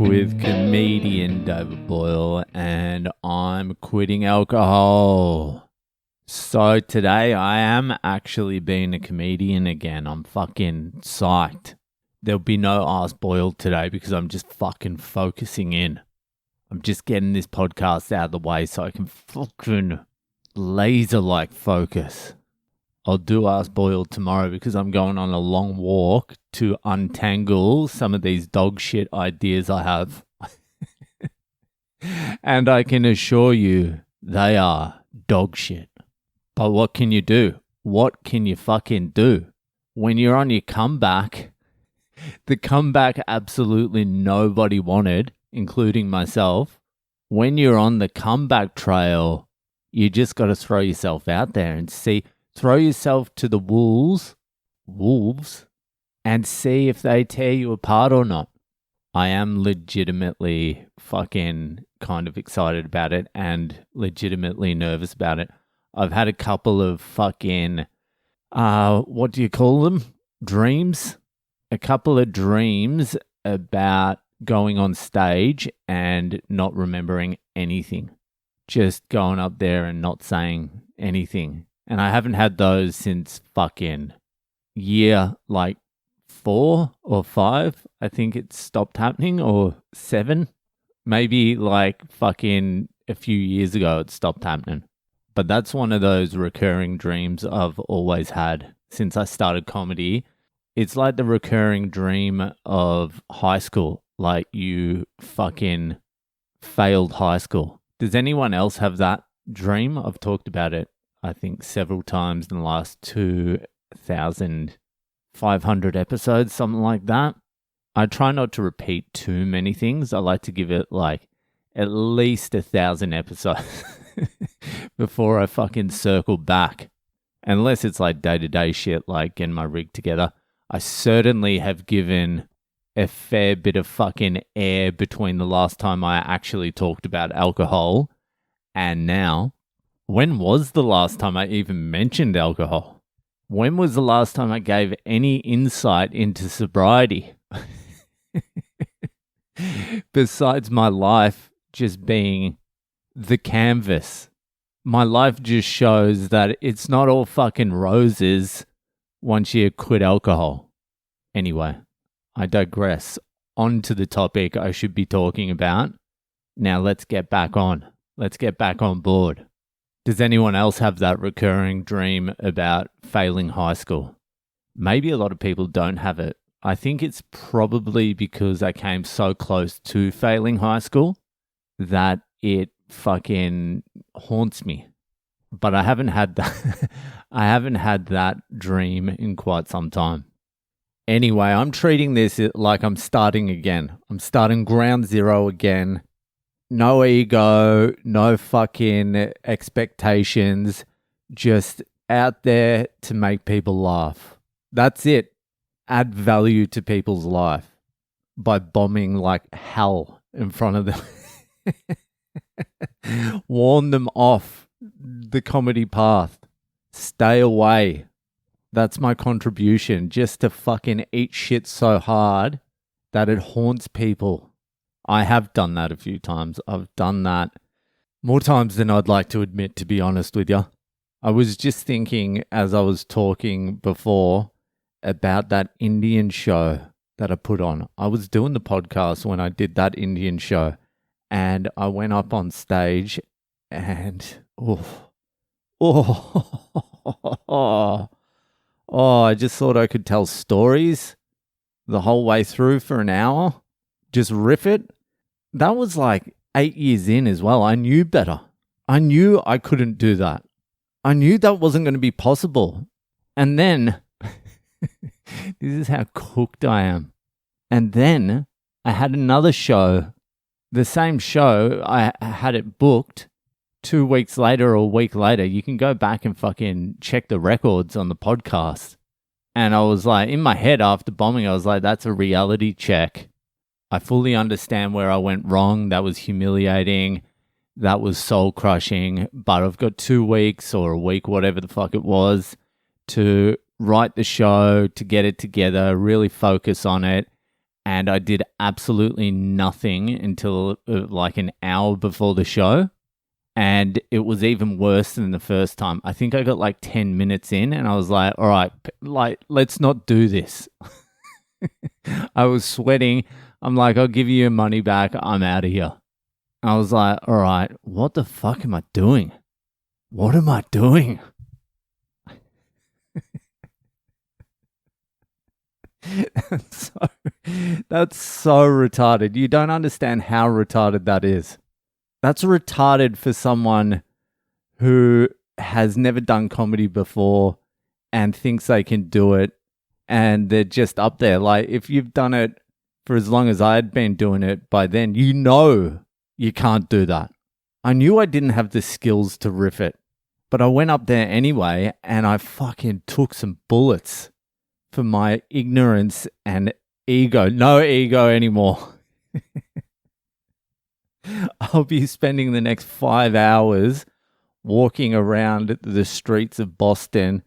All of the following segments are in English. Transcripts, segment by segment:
with comedian David Boyle, and I'm quitting alcohol. So today I am actually being a comedian again. I'm fucking psyched. There'll be no Ask Boyle today because I'm just fucking focusing in. I'm just getting this podcast out of the way so I can fucking laser-like focus. I'll do Ask Boyle tomorrow because I'm going on a long walk to untangle some of these dog shit ideas I have. And I can assure you they are dog shit. But what can you do? What can you fucking do? When you're on your comeback, the comeback absolutely nobody wanted, including myself. When you're on the comeback trail, you just got to throw yourself out there and see. Throw yourself to the wolves, and see if they tear you apart or not. I am legitimately fucking kind of excited about it and legitimately nervous about it. I've had a couple of fucking, what do you call them? Dreams? A couple of dreams about going on stage and not remembering anything. Just going up there and not saying anything. And I haven't had those since fucking year 4 or 5. I think it stopped happening, or 7. Maybe fucking a few years ago it stopped happening. But that's one of those recurring dreams I've always had since I started comedy. It's like the recurring dream of high school. Like you fucking failed high school. Does anyone else have that dream? I've talked about it, I think, several times in the last 2,500 episodes, something like that. I try not to repeat too many things. I like to give it at least 1,000 episodes before I fucking circle back. Unless it's day-to-day shit, like getting my rig together. I certainly have given a fair bit of fucking air between the last time I actually talked about alcohol and now. When was the last time I even mentioned alcohol? When was the last time I gave any insight into sobriety? Besides my life just being the canvas. My life just shows that it's not all fucking roses once you quit alcohol. Anyway, I digress. On to the topic I should be talking about. Now let's get back on. Let's get back on board. Does anyone else have that recurring dream about failing high school? Maybe a lot of people don't have it. I think it's probably because I came so close to failing high school that it fucking haunts me. But I haven't had that. I haven't had that dream in quite some time. Anyway, I'm treating this like I'm starting again. I'm starting ground zero again. No ego, no fucking expectations, just out there to make people laugh. That's it. Add value to people's life by bombing like hell in front of them. Warn them off the comedy path. Stay away. That's my contribution, just to fucking eat shit so hard that it haunts people. I have done that a few times. I've done that more times than I'd like to admit, to be honest with you. I was just thinking as I was talking before about that Indian show that I put on. I was doing the podcast when I did that Indian show, and I went up on stage and I just thought I could tell stories the whole way through for an hour. Just riff it. That was 8 years in as well. I knew better. I knew I couldn't do that. I knew that wasn't going to be possible. And then, this is how cooked I am. And then I had another show, the same show. I had it booked 2 weeks later or a week later. You can go back and fucking check the records on the podcast. And I was in my head after bombing, I was like, that's a reality check. I fully understand where I went wrong. That was humiliating. That was soul crushing. But I've got 2 weeks or a week, whatever the fuck it was, to write the show, to get it together, really focus on it, and I did absolutely nothing until like an hour before the show. And it was even worse than the first time. I think I got like 10 minutes in and I was like, all right, like, let's not do this. I was sweating. I'm like, I'll give you your money back. I'm out of here. I was like, all right, what the fuck am I doing? What am I doing? That's so retarded. You don't understand how retarded that is. That's retarded for someone who has never done comedy before and thinks they can do it, and they're just up there. Like, if you've done it for as long as I had been doing it, by then you know you can't do that. I knew I didn't have the skills to riff it, but I went up there anyway and I fucking took some bullets for my ignorance and ego. No ego anymore. I'll be spending the next 5 hours walking around the streets of Boston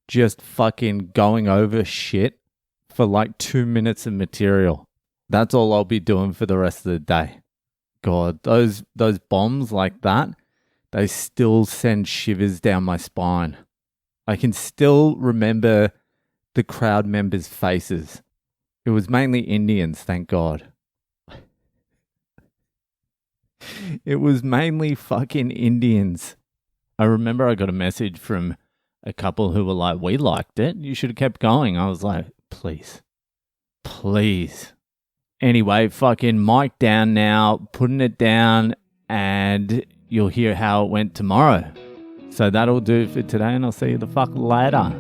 just fucking going over shit for like 2 minutes of material. That's all I'll be doing for the rest of the day. God, those bombs like that, they still send shivers down my spine. I can still remember the crowd members' faces. It was mainly Indians, thank God. It was mainly fucking Indians. I remember I got a message from a couple who were like, we liked it. You should have kept going. I was like, please. Anyway, fucking mic down now, putting it down, and you'll hear how it went tomorrow. So that'll do it for today, and I'll see you the fuck later.